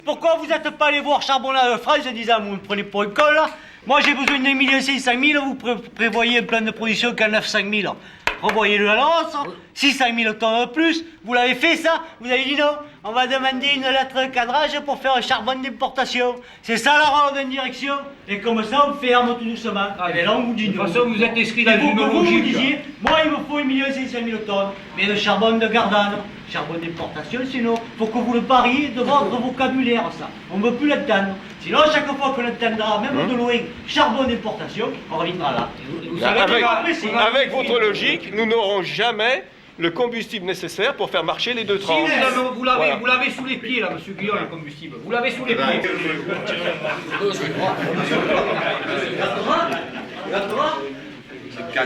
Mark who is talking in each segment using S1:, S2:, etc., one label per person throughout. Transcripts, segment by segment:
S1: Pourquoi vous n'êtes pas allé voir Charbonnet de France en disant vous me prenez pour une colle là? Moi j'ai besoin de 1 500 000, vous prévoyez un plan de production qu'à 900 000. Revoyez-le à l'avance, 600 000 tonnes de plus, vous l'avez fait ça? Vous avez dit non, on va demander une lettre de cadrage pour faire un charbon d'importation. C'est ça la rôle d'une direction. Et comme ça on ferme tout doucement. Et là on vous dit non.
S2: De toute façon vous êtes inscrit dans une
S1: vous
S2: logique.
S1: disiez, moi il me faut 1 500 000 tonnes, mais de charbon de Gardanne. Charbon d'importation, sinon, faut que vous le pariez de votre vocabulaire, ça. On ne veut plus l'entendre. Sinon, chaque fois qu'on l'entendra, même de loin, charbon d'importation, on reviendra là. Vous savez
S3: avec votre logique, nous n'aurons jamais le combustible nécessaire pour faire marcher les deux
S2: Si
S3: tranches.
S2: vous l'avez sous les pieds là, monsieur Guillaume, le combustible. Vous l'avez sous les pieds.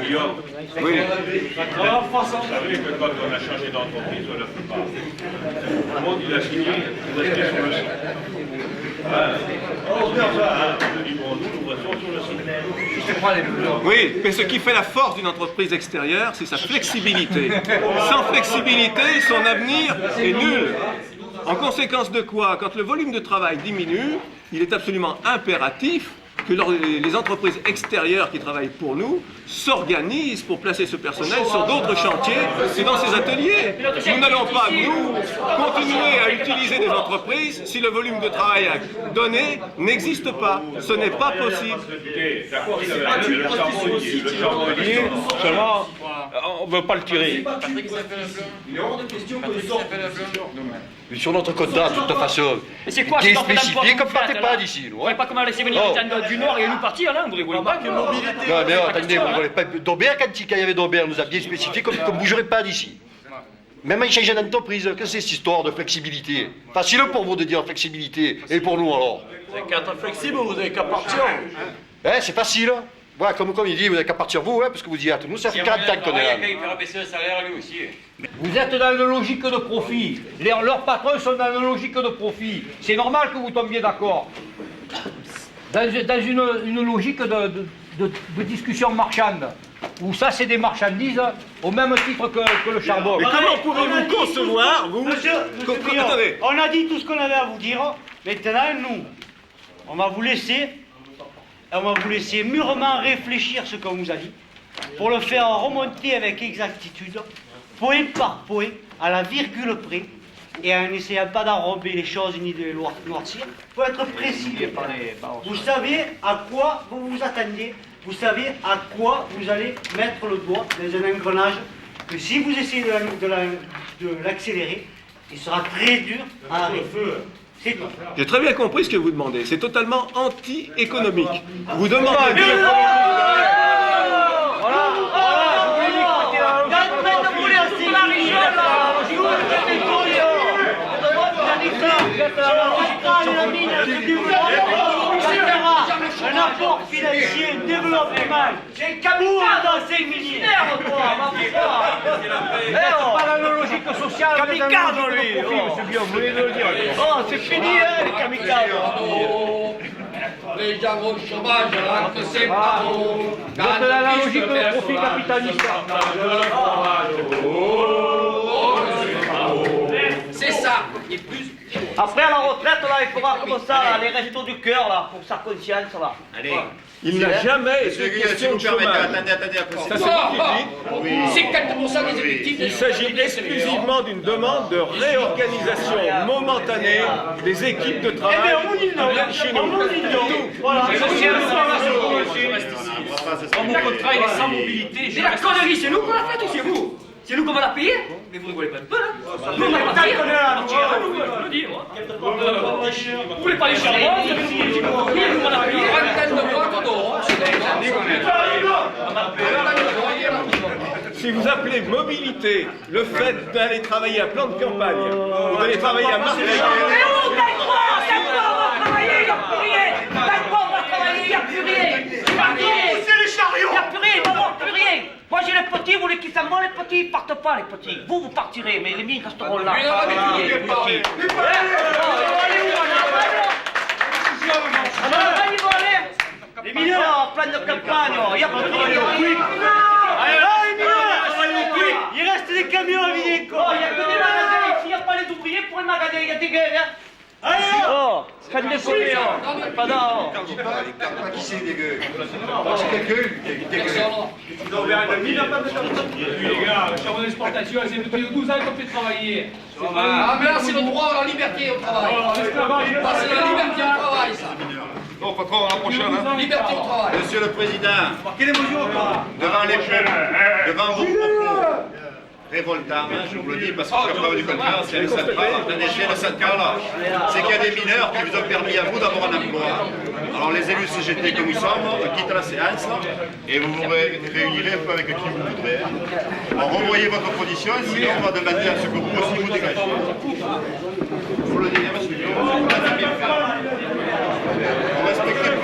S4: Guillaume,
S3: Oui.
S4: vous savez que quand on a changé d'entreprise, on ne le fait pas. Tout le monde, il a signé sur le site. Nous livrons nous restons sur le site.
S3: Oui, mais ce qui fait la force d'une entreprise extérieure, c'est sa flexibilité. Sans flexibilité, son avenir est nul. En conséquence de quoi, quand le volume de travail diminue, il est absolument impératif que les entreprises extérieures qui travaillent pour nous s'organisent pour placer ce personnel sur d'autres chantiers et dans ces ateliers. Nous n'allons pas, nous, continuer à utiliser des entreprises si le volume de travail donné n'existe pas. Ce n'est pas possible.
S4: D'accord, le charbon lié, seulement on ne veut pas le tirer.
S5: Il est hors de question que sorte sur notre contrat, de toute façon.
S6: Mais c'est quoi
S5: Qui est
S6: ce
S5: spécifié comme partez pas d'ici.
S6: On ne pas comment laisser venir les gens du Nord et nous partir là, on ne voulait pas.
S5: Non mais attendez, vous voulez pas. D'Aubert, quand il y avait d'Aubert, nous a bien spécifié qu'on ne bougerait pas d'ici. Même en changeant d'entreprise, qu'est-ce que c'est cette histoire de flexibilité? Facile pour vous de dire flexibilité, et pour nous alors?
S7: Vous n'avez qu'à être flexible, vous n'avez qu'à partir.
S5: C'est facile. Voilà, comme il dit, vous n'avez qu'à partir vous, parce que vous y êtes. Nous, ça fait 40 ans qu'on est là.
S2: Vous êtes dans une logique de profit. Leurs patrons sont dans une logique de profit. C'est normal que vous tombiez d'accord. Dans une logique de discussion marchande. Où ça, c'est des marchandises au même titre que le charbon.
S3: Et comment pouvez-vous concevoir, vous...
S1: Monsieur Guillaume,
S3: Attendez.
S1: on a dit tout ce qu'on avait à vous dire. Maintenant, nous, on va vous laisser mûrement réfléchir ce qu'on vous a dit, pour le faire remonter avec exactitude, point par point, à la virgule près, et en n'essayant pas d'enrober les choses ni de les noircir. Il faut être précis. Vous savez à quoi vous vous attendez, vous savez à quoi vous allez mettre le doigt dans un engrenage, que si vous essayez de l'accélérer, il sera très dur à arrêter. C'est tout.
S3: J'ai très bien compris ce que vous demandez. C'est totalement anti-économique. Vous demandez...
S1: Un apport financier, développement, c'est un capital dans 5 milliards.
S2: Pas dans la logique sociale,
S1: Kamikaze, lui.
S2: monsieur Guillaume, vous voulez le dire.
S1: Oh, c'est fini, les kamikazes.
S7: Les gens au chômage, là, que c'est pas bon.
S2: Vous êtes dans la logique de profit capitaliste.
S7: C'est ça. Et plus.
S1: Après, à la retraite, là, il faudra comme ça, là, les restos du cœur, là, pour sa conscience, là.
S4: Allez.
S3: Il n'a jamais été question de chômage. Ça, c'est vous qui dites.
S7: C'est 4% des effectifs.
S3: Il s'agit exclusivement d'une demande de réorganisation momentanée des équipes de travail chez nous.
S1: Voilà.
S6: Mon contrat il est sans mobilité. C'est la connerie, c'est nous qu'on l'a fait ou c'est vous? C'est nous qu'on va la payer? Mais vous rigolez pas un peu là? Nous on va partir. Je le dis moi. Vous voulez pas les charbons? Nous on va la payer.
S3: Si vous appelez mobilité le fait d'aller travailler à plan de campagne ou d'aller travailler à Marseille...
S8: Mais où d'accord, on va travailler, il n'y a plus rien. D'accord, on va travailler, il n'y a plus rien.
S1: C'est les chariots.
S8: Il n'y a plus rien, il va y avoir plus rien. Moi j'ai les petits, vous voulez qu'ils s'en vont, les petits, ils partent pas les petits. Vous partirez, mais les miens resteront là. Les petits. Ils vont aller. Les mineurs, en pleine campagne, il n'y a plus rien.
S1: Il reste des camions à vider,
S8: Oh, il n'y a que des magasins ici, il n'y a pas les ouvriers pour les magasins, il y a des gueules, hein. Oh, quand déconner, pas d'or.
S5: Qui c'est des gueux? C'est quelqu'un des gueux.
S6: Les gars, le charbon d'exportation, c'est depuis 12 ans qu'on fait travailler.
S7: Ah, mais là, c'est le droit à la liberté au travail. Ça, c'est la liberté au travail, ça.
S3: Bon, patron, à la prochaine. Hein.
S7: Liberté au travail.
S9: Monsieur le Président, devant les devant vos propos révoltants, je vous le dis parce que je suis preuve du contraire, c'est le central, le déchet, le central, c'est qu'il y a des mineurs qui vous ont permis à vous d'avoir un emploi. Alors les élus CGT que nous sommes, on quitte la séance et vous vous réunirez un peu avec qui vous voudrez. Alors revoyez votre position, sinon on va demander à ce que vous aussi vous dégagez. Vous le dire, monsieur, on respecte les plus.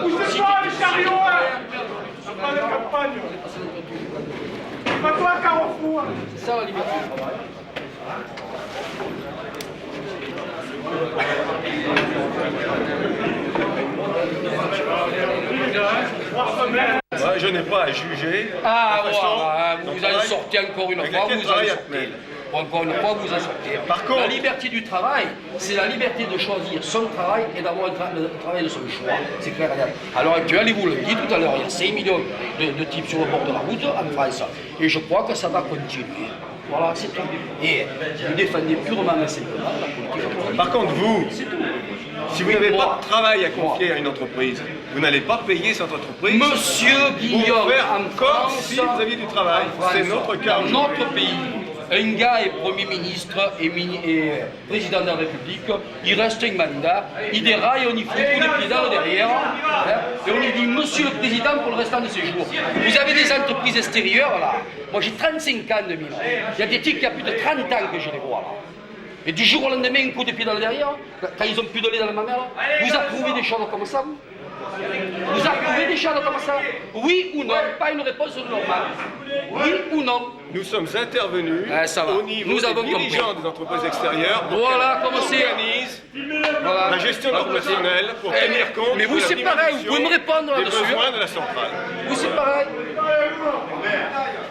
S6: Poussez pas les chariots, pas de campagne. Pas toi, Carrefour.
S7: C'est ça la liberté du travail.
S3: Ouais, je n'ai pas à juger.
S7: Ah,
S3: la façon
S7: voilà,
S3: dont
S7: vous
S3: travaille-
S7: en sortez encore une
S3: avec
S7: fois,
S3: laquelle
S7: vous en
S3: travaille
S7: sortez.
S3: Atmel.
S7: Encore une fois, vous en sortez.
S3: Par contre-
S7: la liberté du travail, c'est la liberté de choisir son travail et d'avoir le travail de son choix. C'est clair et net. À l'heure actuelle, et vous le dites tout à l'heure, il y a 5 millions de types sur le bord de la route en France. Et je crois que ça va continuer. Voilà, c'est tout. Et vous défendez purement et simplement la politique économique.
S3: Par contre, vous, si vous n'avez pas de travail à confier à une entreprise, vous n'allez pas payer cette entreprise.
S7: Monsieur Guillaume,
S3: pour faire
S7: en
S3: comme
S7: France,
S3: si vous aviez du travail.
S7: en France,
S3: C'est notre cas
S7: dans
S3: aujourd'hui.
S7: notre pays, un gars est Premier ministre et Président de la République, il reste un mandat, il déraille, on y fout tous les présidents derrière, hein, et on lui dit Monsieur le Président pour le restant de ses jours. Vous avez des entreprises extérieures là, moi j'ai 35 ans de mine, il y a des types qui ont plus de 30 ans que je les vois là. Et du jour au lendemain, un coup de pied dans le derrière, quand ils ont plus de lait dans la mamelle, vous approuvez des choses comme ça, vous? Vous approuvez des choses comme ça? Oui ou non? Pas une réponse normale. Oui ou non?
S3: Nous sommes intervenus
S7: Ça va.
S3: au niveau
S7: Nous
S3: des
S7: avons
S3: dirigeants
S7: compris.
S3: des entreprises extérieures pour
S7: Voilà
S3: qu'elles
S7: comment c'est.
S3: organisent
S7: Voilà.
S3: la gestion de leur personnel pour tenir compte
S7: mais vous,
S3: de la
S7: c'est pareil, vous
S3: diminution
S7: pouvez me répondre
S3: des
S7: là-dessus.
S3: besoins de la centrale.
S7: Vous c'est pareil.